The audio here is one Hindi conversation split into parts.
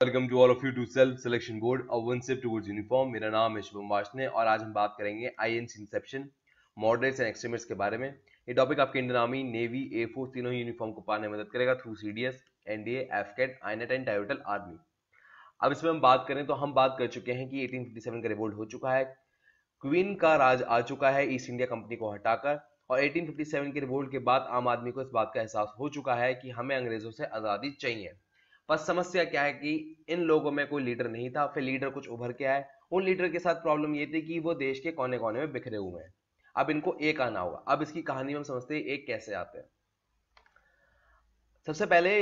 Welcome to all of you to self selection board a one step towards uniform. मेरा नाम है शुभम वार्ष्णेय और आज हम बात करेंगे INC Inception, moderates and extremists के बारे में। ये टॉपिक आपके इंडियन आर्मी, नेवी, एयरफोर्स तीनों ही यूनिफॉर्म को पाने में मदद करेगा through CDS, NDA, AFCAT, INET and territorial army. अब इसमें हम बात करें तो हम बात कर चुके हैं कि 1857 का रिवोल्ट हो चुका है, क्वीन का राज आ चुका है ईस्ट इंडिया कंपनी को हटाकर, और 1857 के रिवोल्ट के बाद आम आदमी को इस बात का एहसास हो चुका है कि हमें अंग्रेजों से आजादी चाहिए। पर समस्या क्या है कि इन लोगों में कोई लीडर नहीं था। फिर लीडर कुछ उभर के आए। उन लीडर के साथ प्रॉब्लम ये थी कि वो देश के कोने कोने में बिखरे हुए हैं। अब इनको एक आना होगा। अब इसकी कहानी में हम समझते हैं एक कैसे आते हैं। सबसे पहले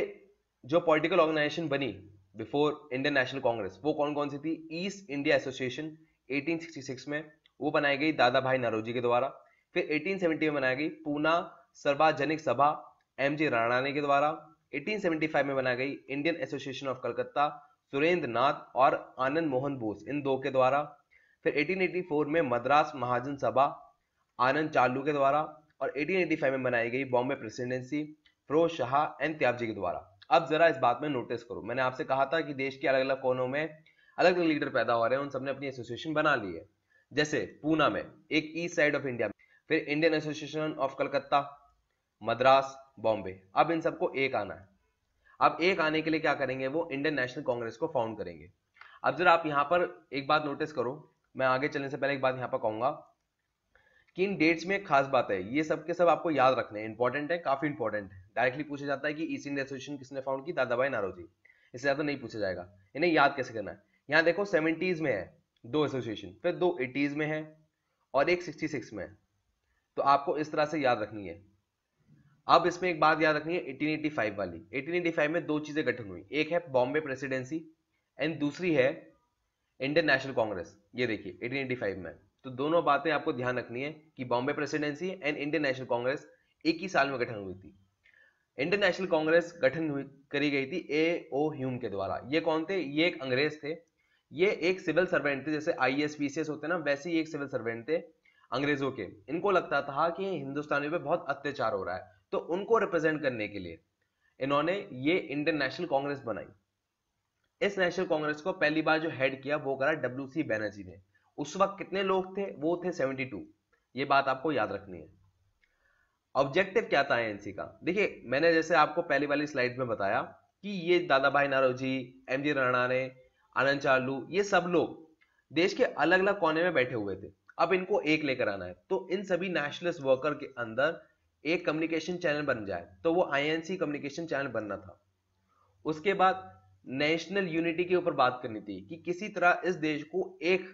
जो पॉलिटिकल ऑर्गेनाइजेशन बनी बिफोर इंडियन नेशनल कांग्रेस, वो कौन कौन सी थी? ईस्ट इंडिया एसोसिएशन 1866 में वो बनाई गई दादा भाई नौरोजी के द्वारा। फिर 1870 में बनाई गई पूना सार्वजनिक सभा एमजी राणाने के द्वारा। 1875 में बनाई गई Indian association of Calcutta Surendra Nath और आनंद मोहन बोस, इन दो के द्वारा। फिर 1884 में मद्रास महाजन सभा आनंद चालू के द्वारा। और 1885 में बनाई गई बॉम्बे प्रेसिडेंसी फिरोज शाह एंड त्याबजी के द्वारा। अब जरा इस बात में नोटिस करो, मैंने आपसे कहा था कि देश के अलग अलग कोनों में अलग अलग लीडर पैदा हो रहे हैं, उन सबने अपनी एसोसिएशन बना ली है। जैसे पूना में एक ईस्ट साइड ऑफ इंडिया, फिर Indian association of Calcutta, Madras, Bombay. अब इन सबको एक आना है। अब एक आने के लिए क्या करेंगे? वो इंडियन नेशनल कांग्रेस को फाउंड करेंगे। अब जरा आप यहां पर एक बात नोटिस करो, मैं आगे चलने से पहले एक बात यहां पर कहूंगा कि इन डेट्स में एक खास बात है, ये सब के सब आपको याद रखने हैं, इंपॉर्टेंट है, काफी इंपॉर्टेंट है। डायरेक्टली पूछा जाता है कि ईस्ट इंडिया एसोसिएशन किसने फाउंड की? दादा भाई नौरोजी। इससे ज्यादा नहीं पूछा जाएगा। इन्हें याद कैसे करना है? यहाँ देखो 70s में है दो एसोसिएशन, फिर दो 80s में है और एक 66 में है। तो आपको इस तरह से याद रखनी है। अब इसमें एक बात याद रखनी है 1885 वाली। 1885 में दो चीजें गठन हुई, एक है बॉम्बे प्रेसिडेंसी एंड दूसरी है इंडियन नेशनल कांग्रेस। ये देखिए 1885 में। तो दोनों बातें आपको ध्यान रखनी है कि Bombay presidency and Indian national Congress एक ही साल में गठन हुई थी। इंडियन नेशनल कांग्रेस गठन हुई करी गई थी ए ओ ह्यूम के द्वारा। ये कौन थे? ये एक अंग्रेज थे। ये एक सिविल सर्वेंट थे, जैसे आईएएस पीसीएस होते हैं ना, वैसे ही एक सिविल सर्वेंट थे अंग्रेजों के। इनको लगता था कि हिंदुस्तानियों पे बहुत अत्याचार हो रहा है, तो उनको रिप्रेजेंट करने के लिए इन्होंने ये इंडियन नेशनल कांग्रेस बनाई। इस नेशनल कांग्रेस को पहली बार जो हेड किया वो करा डब्ल्यूसी बैनर्जी ने। उस वक्त कितने लोग थे? वो थे 72। ये बात आपको याद रखनी है। ऑब्जेक्टिव क्या था आईएनसी का? देखिए मैंने जैसे आपको पहली वाली स्लाइड में बताया कि ये दादा भाई नौरोजी, एमजी राणाने, आनंद चालू, ये सब लोग देश के अलग अलग कोने में बैठे हुए थे। अब इनको एक लेकर आना है, तो इन सभी नेशनलिस्ट वर्कर के अंदर एक कम्युनिकेशन चैनल बन जाए, तो वो आईएनसी कम्युनिकेशन चैनल बनना था। उसके बाद नेशनल यूनिटी के ऊपर बात करनी थी कि किसी तरह इस देश को एक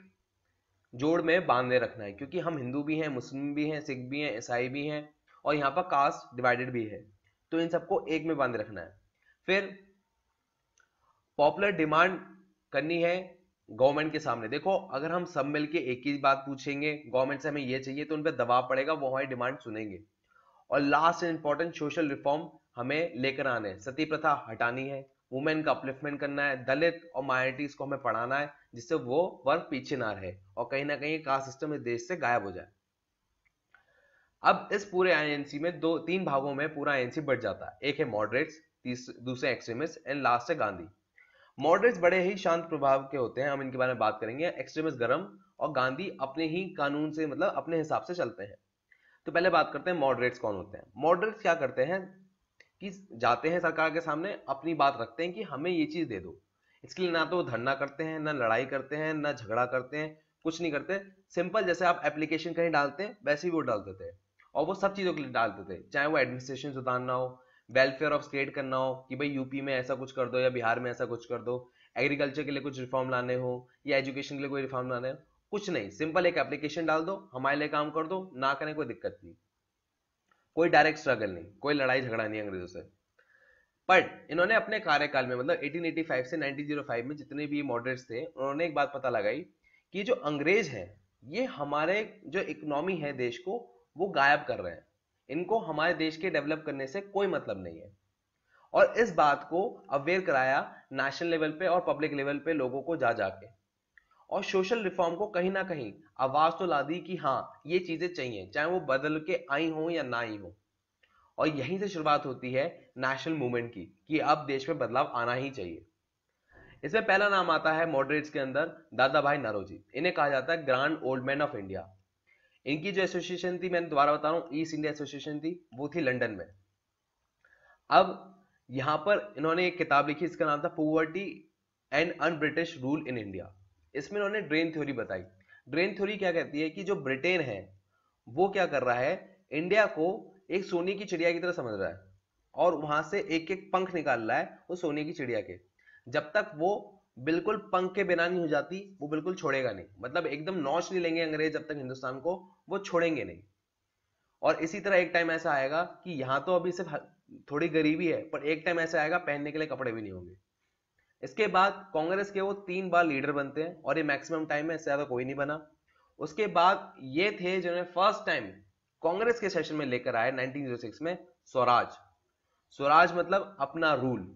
जोड़ में बांधे रखना है, क्योंकि हम हिंदू भी हैं, मुस्लिम भी हैं, सिख भी हैं, ईसाई भी हैं, और यहाँ पर कास्ट डिवाइडेड भी है। तो इन सबको एक में बांधे रखना है। फिर पॉपुलर डिमांड करनी है गवर्नमेंट के सामने। देखो अगर हम सब मिलके एक ही बात पूछेंगे गवर्नमेंट से, हमें ये चाहिए, तो उन पर दबाव पड़ेगा, वो हमारी डिमांड सुनेंगे। और last and important, social reform हमें लेकर आने हैं। सती प्रथा हटानी है, वुमेन का अपलिफ्टमेंट करना है, दलित और माइनॉरिटीज को हमें पढ़ाना है, जिससे वो वर्ग पीछे ना रहे और कहीं ना कहीं कास्ट सिस्टम इस देश से गायब हो जाए। अब इस पूरे आईएनसी में दो तीन भागों में पूरा आईएनसी बढ़ जाता है। एक है मॉडरेट्स, दूसरे एक्सट्रीमिस्ट एंड लास्ट है गांधी। मॉडरेट्स बड़े ही शांत प्रभाव के होते हैं, हम इनके बारे में बात करेंगे। एक्सट्रीमिस्ट गरम, और गांधी अपने ही कानून से, मतलब अपने हिसाब से चलते हैं। तो पहले बात करते हैं मॉडरेट्स कौन होते हैं। मॉडरेट्स क्या करते हैं कि जाते हैं सरकार के सामने, अपनी बात रखते हैं कि हमें ये चीज दे दो। इसके लिए ना तो वो धरना करते हैं, ना लड़ाई करते हैं, ना झगड़ा करते हैं, कुछ नहीं करते। सिंपल जैसे आप एप्लीकेशन कहीं डालते हैं वैसे ही वो डालते थे, और वो सब चीजों के लिए डालते थे, चाहे वो एडमिनिस्ट्रेशन सुधारना हो, वेलफेयर ऑफ स्टेट करना हो कि भाई यूपी में ऐसा कुछ कर दो या बिहार में ऐसा कुछ कर दो, एग्रीकल्चर के लिए कुछ रिफॉर्म लाने हो या एजुकेशन के लिए कोई रिफॉर्म लाने हो, कुछ नहीं, सिंपल एक एप्लीकेशन डाल दो, हमारे लिए काम कर दो, ना करें कोई दिक्कत नहीं। कोई डायरेक्ट स्ट्रगल नहीं, कोई लड़ाई झगड़ा नहीं अंग्रेजों से। बट इन्होंने अपने कार्यकाल में, मतलब 1885 से 1905 में जितने भी मॉडरेट्स थे, उन्होंने एक बात पता लगाई कि जो अंग्रेज हैं ये हमारे जो इकोनॉमी है देश को, वो गायब कर रहे हैं। इनको हमारे देश के डेवलप करने से कोई मतलब नहीं है। और इस बात को अवेयर कराया नेशनल लेवल पे और पब्लिक लेवल पे लोगों को जा जाके, और सोशल रिफॉर्म को कहीं ना कहीं आवाज तो ला दी कि हाँ ये चीजें चाहिए, चाहे वो बदल के आई हो या ना आई हो। और यहीं से शुरुआत होती है नेशनल मूवमेंट की कि अब देश में बदलाव आना ही चाहिए। इसमें पहला नाम आता है मॉडरेट्स के अंदर दादा भाई नौरोजी। इन्हें कहा जाता है grand old man of India. इनकी जो एसोसिएशन थी, मैंने दोबारा बता रहा हूं, ईस्ट इंडिया एसोसिएशन थी, वो थी लंदन में। अब यहां पर इन्होंने एक किताब लिखी, इसका नाम था poverty and un British rule in India. इसमें इन्होंने ड्रेन थ्योरी बताई। ड्रेन थ्योरी क्या कहती है कि जो ब्रिटेन है वो क्या कर रहा है, इंडिया को एक सोने की चिड़िया की तरह समझ रहा है और वहां से एक एक पंख निकाल रहा है वो सोने की चिड़िया के। जब तक वो बिल्कुल पंख के बिना नहीं हो जाती वो बिल्कुल छोड़ेगा नहीं, मतलब एकदम नॉच नहीं लेंगे अंग्रेज जब तक हिंदुस्तान को, वो छोड़ेंगे नहीं। और इसी तरह एक टाइम ऐसा आएगा कि यहां तो अभी सिर्फ थोड़ी गरीबी है, पर एक टाइम ऐसा आएगा पहनने के लिए कपड़े भी नहीं होंगे। इसके बाद कांग्रेस के वो 3 बार लीडर बनते हैं और ये मैक्सिमम टाइम है, इससे ज्यादा कोई नहीं बना। उसके बाद ये थे जिन्होंने फर्स्ट टाइम कांग्रेस के सेशन में लेकर आए 1906 में स्वराज। स्वराज मतलब अपना रूल।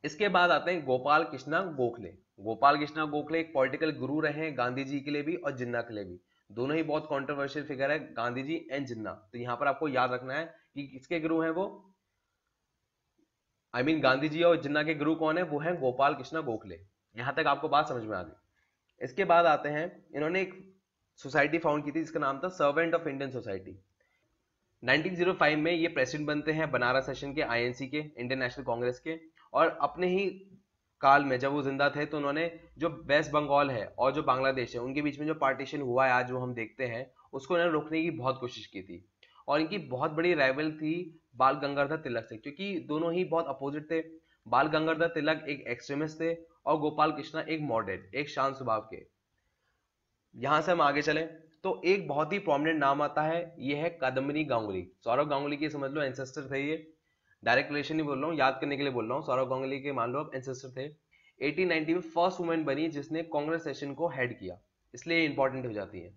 इसके बाद आते हैं गोपाल कृष्णा गोखले। गोपाल कृष्णा गोखले एक पॉलिटिकल गुरु रहे हैं गांधी जी के लिए भी और जिन्ना के लिए भी। दोनों ही बहुत कंट्रोवर्शियल फिगर है, गांधी जी एंड जिन्ना। तो यहां पर आपको याद रखना है कि किसके गुरु हैं वो, गांधी जी और जिन्ना के गुरु कौन है, वो है गोपाल कृष्णा गोखले। यहां तक आपको बात समझ में आ गई। इसके बाद आते हैं, इन्होंने एक सोसाइटी फाउंड की थी जिसका नाम था सर्वेंट ऑफ इंडियन सोसाइटी। 1905 में ये प्रेसिडेंट बनते हैं बनारस सेशन के, आईएनसी के, इंडियन नेशनल कांग्रेस के। और अपने ही काल में जब वो जिंदा थे तो उन्होंने जो वेस्ट बंगाल है और जो बांग्लादेश है उनके बीच में जो पार्टीशन हुआ है आज जो हम देखते हैं, उसको उन्होंने रोकने की बहुत कोशिश की थी। और इनकी बहुत बड़ी राइवल थी बाल गंगाधर तिलक से, क्योंकि दोनों ही बहुत अपोजिट थे। बाल गंगाधर तिलक एक एक्सट्रीमिस्ट थे और गोपाल कृष्णा एक मॉडरेट, एक शांत स्वभाव के। यहां से हम आगे चलें तो एक बहुत ही प्रोमिनेंट नाम आता है, ये है कादम्बिनी गांगुली। सौरव गांगुली की समझ लो एंसेस्टर थे ये, डायरेक्ट रिलेशन नहीं बोल रहा हूँ, याद करने के लिए बोल रहा हूँ। सौरव गांगुली के मान लो आप एंसेस्टर थे। 1890 में फर्स्ट वुमेन बनी जिसने कांग्रेस सेशन को हेड किया, इसलिए इंपॉर्टेंट हो जाती है।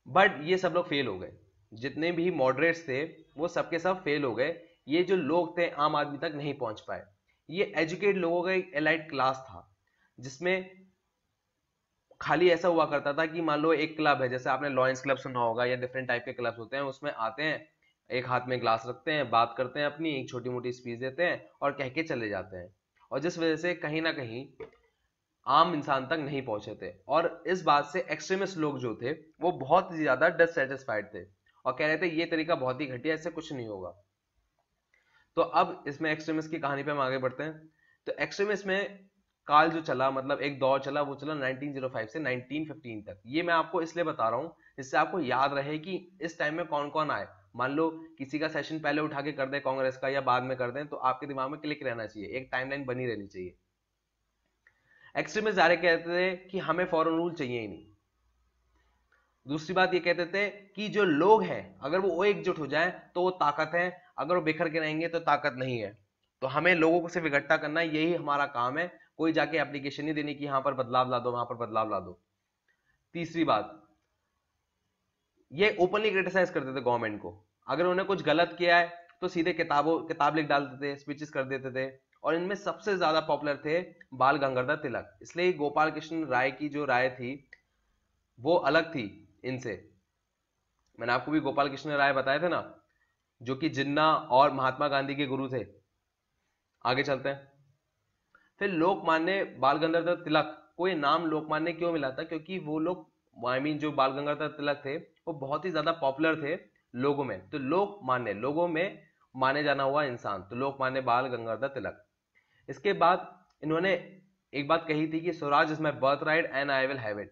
बट ये सब लोग फेल हो गए, जितने भी मॉडरेट्स थे वो सबके सब फेल हो गए। ये जो लोग थे आम आदमी तक नहीं पहुंच पाए। ये एजुकेट लोगों का एक एलाइट क्लास था, जिसमें खाली ऐसा हुआ करता था कि मान लो एक क्लब है, जैसे आपने लॉयंस क्लब सुना होगा या डिफरेंट टाइप के क्लब्स होते हैं, उसमें आते हैं, एक हाथ में ग्लास रखते हैं, बात करते हैं, अपनी एक छोटी मोटी स्पीच देते हैं और कह के चले जाते हैं। और जिस वजह से कहीं ना कहीं आम इंसान तक नहीं पहुंचे थे। और इस बात से एक्सट्रीमिस्ट लोग जो थे वो बहुत ही ज्यादा डिससेटिस्फाइड थे और कह रहे थे ये तरीका बहुत ही घटिया, इससे कुछ नहीं होगा। तो अब इसमें एक्सट्रीमिस्ट की कहानी पे हम आगे बढ़ते हैं। तो एक्सट्रीमिस्ट में काल जो चला, मतलब एक दौर चला, वो चला 1905 से 1915 तक। ये मैं आपको इसलिए बता रहा हूं जिससे आपको याद रहे कि इस टाइम में कौन कौन आए। मान लो किसी का सेशन पहले उठा के कर दे कांग्रेस का या बाद में कर दें, तो आपके दिमाग में क्लिक रहना चाहिए, एक टाइमलाइन बनी रहनी चाहिए। एक्सट्रीमिस्ट डायरेक्ट कहते थे कि हमें फॉरेन रूल चाहिए ही नहीं। दूसरी बात ये कहते थे कि जो लोग हैं अगर वो एकजुट हो जाए तो वो ताकत है, अगर वो बिखर के रहेंगे तो ताकत नहीं है। तो हमें लोगों को सिर्फ इकट्ठा करना है, यही हमारा काम है। कोई जाके एप्लीकेशन नहीं देनी कि यहां पर बदलाव ला दो, वहां पर बदलाव ला दो। तीसरी बात, ये ओपनली क्रिटिसाइज करते थे गवर्नमेंट को। अगर उन्होंने कुछ गलत किया है तो सीधे किताब लिख डालते थे, स्पीचेस कर देते थे। और इनमें सबसे ज्यादा पॉपुलर थे बाल गंगाधर तिलक। इसलिए गोपाल कृष्ण राय की जो राय थी वो अलग थी इनसे। मैंने आपको भी गोपाल कृष्ण राय बताए थे ना, जो कि जिन्ना और महात्मा गांधी के गुरु थे। आगे चलते हैं। फिर लोकमान्य बाल गंगाधर तिलक को ये नाम लोकमान्य क्यों मिला था, क्योंकि वो लोग जो बाल गंगाधर तिलक थे वो बहुत ही ज्यादा पॉपुलर थे लोगों में। तो लोकमान्य, लोगों में माने जाना हुआ इंसान, तो लोकमान्य बाल गंगाधर तिलक। इसके बाद इन्होंने एक बात कही थी कि Swaraj is my birth right and I will have it.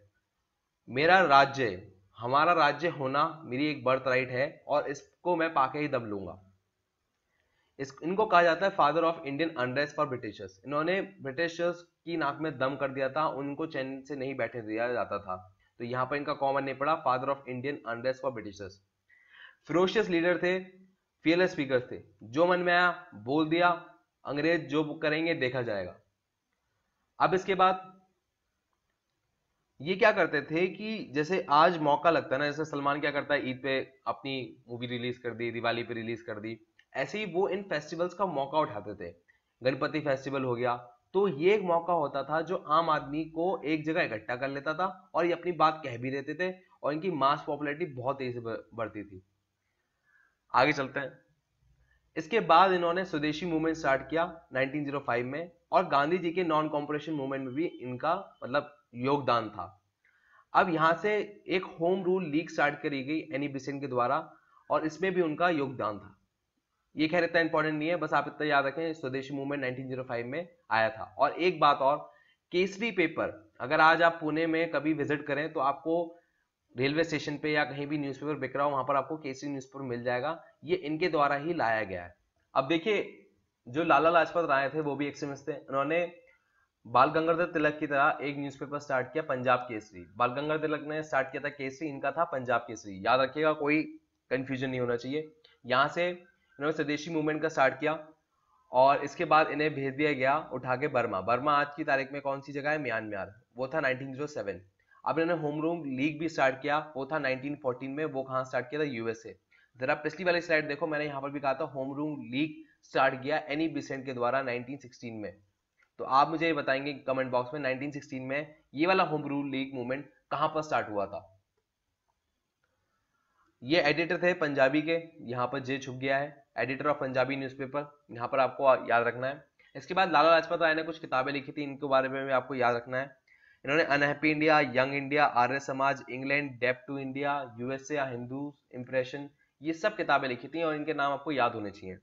मेरा राज्य, हमारा राज्य होना मेरी एक बर्थ राइट है और इसको मैं पाके ही दम लूंगा। इनको कहा जाता है father of Indian unrest for Britishers. इन्होंने ब्रिटिशर्स की नाक में दम कर दिया था, उनको चैन से नहीं बैठने दिया जाता था। तो यहां पर इनका कॉमन नहीं पड़ा, father of Indian unrest for Britishers. Ferocious leader थे, फियरलेस स्पीकर थे, जो मन में आया बोल दिया, अंग्रेज जो करेंगे देखा जाएगा। अब इसके बाद ये क्या करते थे कि जैसे आज मौका लगता है ना, जैसे सलमान क्या करता है, ईद पे अपनी मूवी रिलीज कर दी, दिवाली पे रिलीज कर दी, ऐसे ही वो इन फेस्टिवल्स का मौका उठाते थे। गणपति फेस्टिवल हो गया, तो ये एक मौका होता था जो आम आदमी को एक जगह इकट्ठा कर लेता था और ये अपनी बात कह भी देते थे और इनकी मास पॉपुलैरिटी बहुत तेजी से बढ़ती थी। आगे चलते हैं। इसके बाद इन्होंने स्वदेशी मूवमेंट स्टार्ट किया 1905 में, और गांधी जी के नॉन कॉर्पोरेशन मूवमेंट में भी इनका मतलब योगदान था। अब यहां से एक होम रूल लीग स्टार्ट करी गई एनी बेसेंट के द्वारा, और इसमें भी उनका योगदान था। ये खैर इतना इंपॉर्टेंट नहीं है, बस आप इतना याद रखें स्वदेशी मूवमेंट 1905 में आया था। और एक बात और, केसरी पेपर अगर आज आप पुणे में कभी विजिट करें तो आपको रेलवे स्टेशन पे या कहीं भी न्यूज़पेपर बिक रहा हो, वहां पर आपको केसरी न्यूज़पेपर मिल जाएगा। ये इनके द्वारा ही लाया गया है। अब देखिए, जो लाला लाजपत राय थे वो भी एक्सट्रीमिस्ट थे। उन्होंने बाल गंगाधर तिलक की तरह एक न्यूज़पेपर स्टार्ट किया, पंजाब केसरी। बाल गंगाधर तिलक ने स्टार्ट किया था केसरी, इनका था पंजाब केसरी। याद रखिएगा, कोई कंफ्यूजन नहीं होना चाहिए। यहां से इन्होंने स्वदेशी मूवमेंट का स्टार्ट किया, और इसके बाद इन्हें भेज दिया गया उठा के बर्मा। बर्मा आज की तारीख में कौन सी जगह है? म्यांमार। वो था 1907। अब इन्होंने होम रूल लीग भी स्टार्ट किया, वो था 1914 में। वो कहाँ स्टार्ट किया था? यूएसए। जरा पिछली वाली स्लाइड देखो, मैंने यहाँ पर भी कहा था होम रूल लीग स्टार्ट किया एनी बेसेंट के द्वारा 1916 में। तो आप मुझे ये बताएंगे कमेंट बॉक्स में 1916 में ये वाला होम रूल लीग मूवमेंट कहां पर स्टार्ट हुआ था। ये एडिटर थे पंजाबी के, यहाँ पर जे छुप गया है, एडिटर ऑफ पंजाबी न्यूज़पेपर, यहाँ पर आपको याद रखना है। इसके बाद लाला लाजपत राय ने कुछ किताबें लिखी थी, इनके बारे में भी आपको याद रखना है। इन्होंने unhappy India, young India, Arya Samaj, England, debt to India, USA, Hindu impression, ये सब किताबें लिखी थी, और इनके नाम आपको याद होने चाहिए।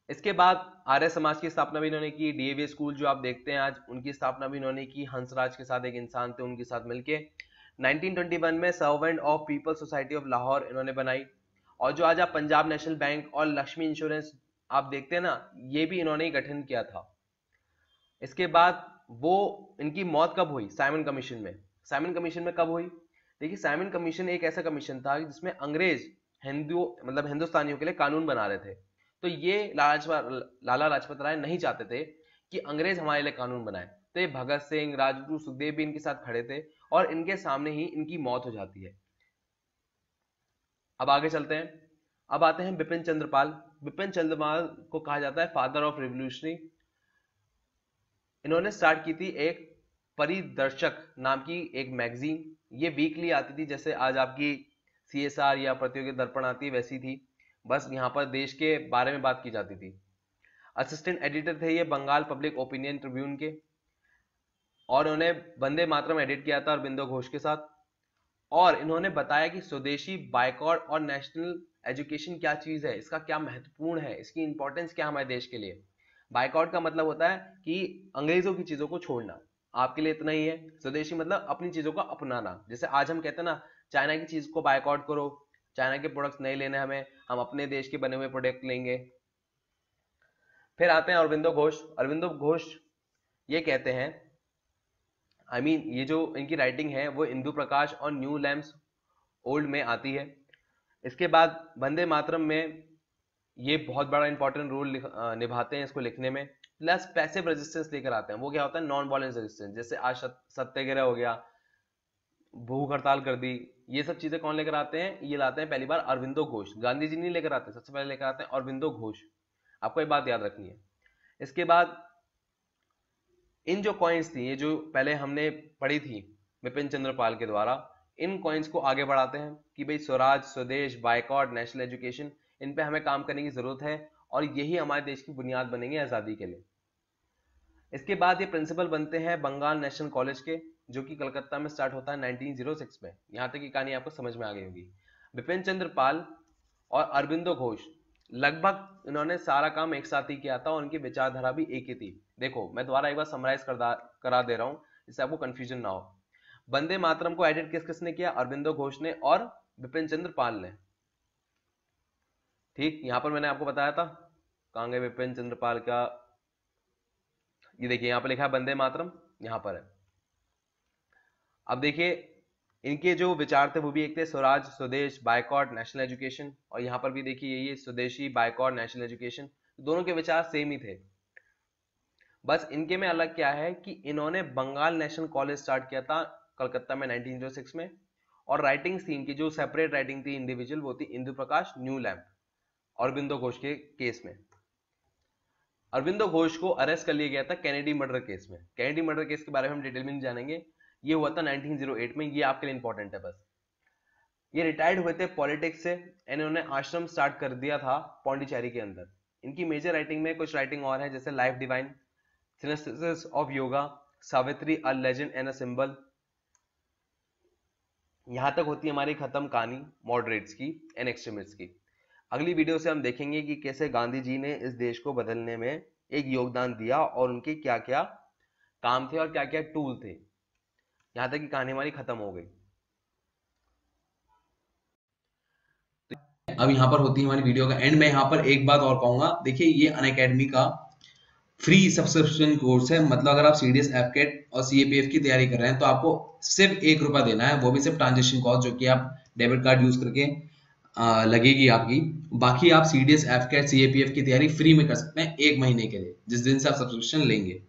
इसके बाद आर्य समाज की स्थापना भी इन्होंने की। डीएवी स्कूल जो आप देखते हैं आज, उनकी स्थापना भी इन्होंने की। हंसराज के साथ एक इंसान थे, उनके साथ मिलके 1921 में servant of people society of Lahore इन्होंने बनाई। और जो आज आप पंजाब नेशनल बैंक और लक्ष्मी इंश्योरेंस आप देखते हैं ना, ये भी इन्होंने ही गठन किया था। इसके बाद वो इनकी मौत कब हुई? साइमन कमीशन में। साइमन कमीशन में कब हुई? देखिए, साइमन कमीशन एक ऐसा कमीशन था जिसमें अंग्रेज मतलब हिंदुस्तानियों के लिए कानून बना रहे थे। तो ये लाला लाजपत राय नहीं चाहते थे कि अंग्रेज हमारे लिए कानून बनाए। तो ये भगत सिंह, राजगुरु, सुखदेव भी इनके साथ खड़े थे, और इनके सामने ही इनकी मौत हो जाती है। अब आगे चलते हैं। अब आते हैं बिपिन चंद्रपाल। बिपिन चंद्रपाल को कहा जाता है फादर ऑफ रिवोल्यूशनरी। इन्होंने स्टार्ट की थी एक परिदर्शक नाम की एक मैगजीन। ये वीकली आती थी, जैसे आज आपकी सीएसआर या प्रतियोगी दर्पण आती है, वैसी थी। बस यहाँ पर देश के बारे में बात की जाती थी। असिस्टेंट एडिटर थे ये बंगाल पब्लिक ओपिनियन ट्रिब्यून के, और उन्होंने वंदे मातरम एडिट किया था अरबिंदो घोष के साथ। और इन्होंने बताया कि स्वदेशी, बायकॉट और नेशनल एजुकेशन क्या चीज है, इसका क्या महत्वपूर्ण है, इसकी इंपॉर्टेंस क्या हमारे देश के लिए। बायकॉट का मतलब होता है कि अंग्रेजों की चीजों को छोड़ना, आपके लिए इतना ही है। स्वदेशी मतलब अपनी चीजों को अपनाना। जैसे आज हम कहते हैं ना, चाइना की चीज को बायकॉट करो, चाइना के प्रोडक्ट्स नहीं लेने हमें, हम अपने देश के बने हुए प्रोडक्ट लेंगे। फिर आते हैं अरबिंदो घोष। अरबिंदो घोष ये कहते हैं, ये जो इनकी राइटिंग है वो इंदु प्रकाश और न्यू लैम्प्स ओल्ड में आती है। इसके बाद वंदे मातरम में ये बहुत बड़ा इंपॉर्टेंट रोल निभाते हैं इसको लिखने में। प्लस पैसिव रेजिस्टेंस लेकर आते हैं। वो क्या होता है? Non violence resistance. जैसे आज सत्याग्रह हो गया, भूख हड़ताल कर दी, ये सब चीजें कौन लेकर आते हैं? ये लाते हैं पहली बार अरबिंदो घोष। गांधी जी नहीं लेकर आते, सबसे पहले लेकर आते हैं अरबिंदो घोष। आपको ये बात याद रखनी है। इसके बाद इन जो कॉइन्स थी, ये जो पहले हमने पढ़ी थी बिपिन चंद्रपाल के द्वारा, इन कॉइन्स को आगे बढ़ाते हैं कि भाई स्वराज, स्वदेश, बायकॉट, नेशनल एजुकेशन, इन पे हमें काम करने की जरूरत है, और यही हमारे देश की बुनियाद बनेंगे आजादी के लिए। इसके बाद ये प्रिंसिपल बनते हैं बंगाल नेशनल कॉलेज के, जो कि कलकत्ता में स्टार्ट होता है 1906 में। यहां तक की कहानी आपको समझ में आ गई होगी। बिपिन चंद्रपाल और अरबिंदो घोष लगभग इन्होंने सारा काम एक साथ ही किया था, और उनकी विचारधारा भी एक ही थी। देखो, मैं दोबारा एक बार समराइज करा दे रहा हूं, जिससे आपको कंफ्यूजन ना हो। वंदे मातरम को एडिट किसने किया? अरबिंदो घोष ने और बिपिन चंद्रपाल ने। ठीक, यहां पर मैंने आपको बताया था, कहां गए विपिन चंद्रपाल का? ये देखिए, यहां पर लिखा है वंदे मातरम, यहां पर है। अब देखिए, इनके जो विचार थे वो भी एक थे, स्वराज, स्वदेश, बायकॉट, नेशनल एजुकेशन। और यहां पर भी देखिए, ये स्वदेशी, बायकॉट, नेशनल एजुकेशन, दोनों के विचार सेम ही थे। बस इनके में अलग क्या है कि इन्होंने बंगाल नेशनल कॉलेज स्टार्ट किया था कलकत्ता में 1906 में, और राइटिंग थी इनकी, जो सेपरेट राइटिंग थी इंडिविजुअल, वो थी इंदु प्रकाश, न्यू लैम्प। अरबिंदो घोष के केस में अरबिंदो घोष को अरेस्ट कर लिया गया था कैनेडी मर्डर केस में। कैनेडी मर्डर केस के बारे में हम डिटेल में नहीं जानेंगे, ये हुआ था 1908 में। ये आपके लिए इंपॉर्टेंट है बस। ये रिटायर्ड हुए थे पॉलिटिक्स से, इन्होंने आश्रम स्टार्ट कर दिया था पौंडीचेरी के अंदर। इनकी मेजर राइटिंग में कुछ राइटिंग और है, जैसे life divine, synthesis of yoga, Savitri a legend and a symbol. यहां तक होती है हमारी खत्म कहानी मॉडरेट्स की एंड एक्सट्रीमिस्ट्स की। अगली वीडियो से हम देखेंगे कि कैसे गांधी जी ने इस देश को बदलने में एक योगदान दिया और उनके क्या क्या काम थे और क्या क्या टूल थे। यहां तक की कहानी हमारी खत्म हो गई। अब यहाँ पर होती है हमारी वीडियो का एंड में यहाँ पर एक बात और कहूंगा, देखिए ये अनअकैडमी का फ्री सब्सक्रिप्शन कोर्स है। मतलब अगर आप सीडीएस, एफकेट और सीएपीएफ की तैयारी कर रहे हैं तो आपको सिर्फ ₹1 देना है, वो भी सिर्फ ट्रांजेक्शन कॉस्ट, जो कि आप डेबिट कार्ड यूज करके लगेगी आपकी। बाकी आप सीडीएस, एफकेट, सीएपीएफ की तैयारी फ्री में कर सकते हैं 1 महीने के लिए, जिस दिन से आप सब्सक्रिप्शन लेंगे।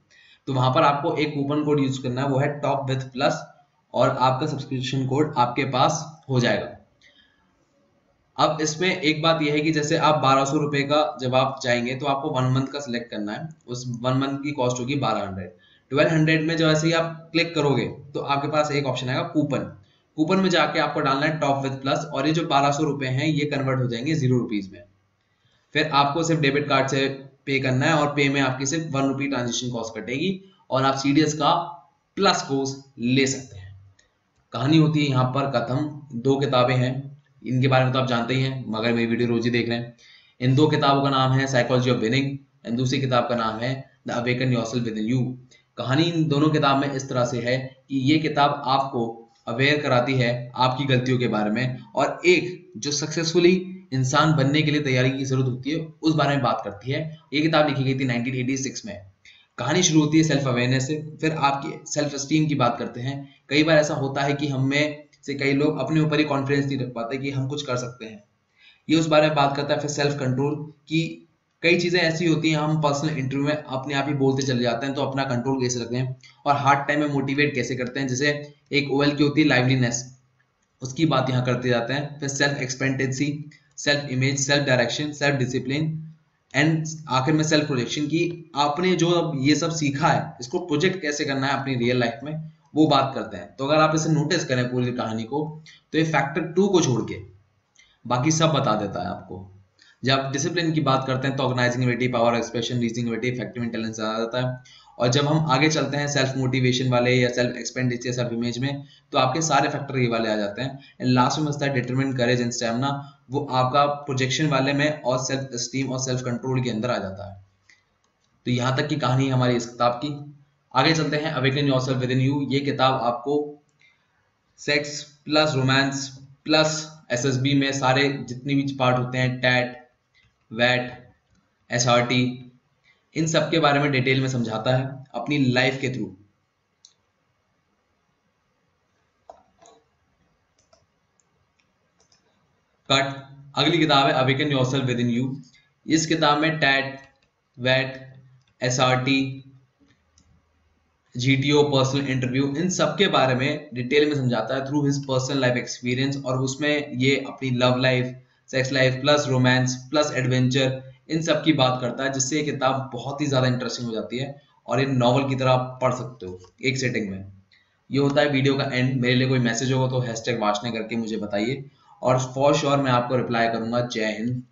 तो वहां पर आपको एक कूपन कोड यूज करना है, वो है टॉप विथ प्लस, और आपका सब्सक्रिप्शन कोड आपके पास हो जाएगा। अब इसमें एक बात यह है कि जैसे आप ₹1200 का जब आप जाएंगे तो आपको 1 मंथ का सिलेक्ट करना है। उस 1 मंथ की कॉस्ट होगी 1200। 1200 में जैसे ही आप क्लिक करोगे तो आपके पास एक ऑप्शन आएगा कूपन। कूपन में जाके आपको डालना है टॉप विद प्लस, और ये जो ₹1200 हैं ये कन्वर्ट हो जाएंगे ₹0 में। फिर आपको सिर्फ डेबिट कार्ड से पे करना है, और पे में आपकी सिर्फ ₹1 ट्रांजेक्शन कॉस्ट कटेगी, और आप सीडीएस का प्लस कोर्स ले सकते हैं। कहानी होती है यहाँ पर खत्म। 2 किताबें हैं, इनके बारे में तो आप जानते ही हैं, मगर मेरी वीडियो रोज ही देख रहे हैं। इन 2 किताबों का नाम है साइकोलॉजी ऑफ विनिंग, एंड दूसरी किताब का नाम है the awaken yourself within you. कहानी इन दोनों किताब में इस तरह से है कि ये किताब आपको अवेयर कराती है आपकी गलतियों के बारे में, और एक जो सक्सेसफुली इंसान बनने के लिए तैयारी की जरूरत होती है उस बारे में बात करती है। ये किताब लिखी गई थी 1986 में। कहानी शुरू होती है सेल्फ अवेयरनेस से, फिर आपकी सेल्फ एस्टीम की बात करते हैं। कई बार ऐसा होता है कि हम में से कई लोग अपने ऊपर ही कॉन्फिडेंस नहीं रख पाते कि हम कुछ कर सकते हैं, ये उस बारे में बात करता है। फिर सेल्फ कंट्रोल की कई चीजें ऐसी होती हैं, हम पर्सनल इंटरव्यू में अपने आप ही बोलते चले जाते हैं, तो अपना कंट्रोल कैसे रखते हैं, और हार्ड टाइम में मोटिवेट कैसे करते हैं। जैसे एक ओएल की होती है लाइवलीनेस, उसकी बात यहाँ करते जाते हैं। फिर self एक्सपेंटेंसी, self image, self direction, self discipline, and आखिर में सेल्फ प्रोजेक्शन की आपने जो अब ये सब सीखा है इसको प्रोजेक्ट कैसे करना है अपनी रियल लाइफ में, वो बात करते हैं। तो अगर आप इसे नोटिस करें पूरी कहानी को, तो ये फैक्टर 2 को छोड़ के बाकी सब बता देता है आपको। जब डिसिप्लिन की बात करते हैं तो organising ability, power expression, reasoning ability, effective intelligence आ जाता है। और जब हम आगे चलते हैं सेल्फ मोटिवेशन वाले या सेल्फ एक्सपेंडिचर, सेल्फ इमेज में, तो आपके सारे फैक्टर ये वाले आ जाते हैं। एंड लास्ट में बचता है डिटरमिनेंट, करेज एंड स्टैमिना, वो आपका प्रोजेक्शन वाले में और सेल्फ एस्टीम और सेल्फ कंट्रोल के अंदर आ जाता है। तो यहाँ तक की कहानी हमारी इस किताब की। आगे चलते हैं awaken yourself within you. ये किताब आपको sex plus romance plus SSB में सारे जितने भी पार्ट होते हैं, टैट, वैट, एसआरटी, इन सब के बारे में डिटेल में समझाता है अपनी लाइफ के थ्रू। कट। अगली किताब है awaken yourself within you. इस किताब में टैट, वैट, एसआरटी, जीटीओ, पर्सनल इंटरव्यू, इन सब के बारे में डिटेल में समझाता है through his personal life experience. और उसमें ये अपनी love life, sex life plus romance plus adventure, इन सब की बात करता है, जिससे ये किताब बहुत ही ज्यादा इंटरेस्टिंग हो जाती है और इन नॉवल की तरह आप पढ़ सकते हो एक सेटिंग में। ये होता है वीडियो का एंड। मेरे लिए कोई मैसेज होगा तो #वाशने करके मुझे बताइए, और फॉर श्योर मैं आपको रिप्लाई करूंगा। जय हिंद,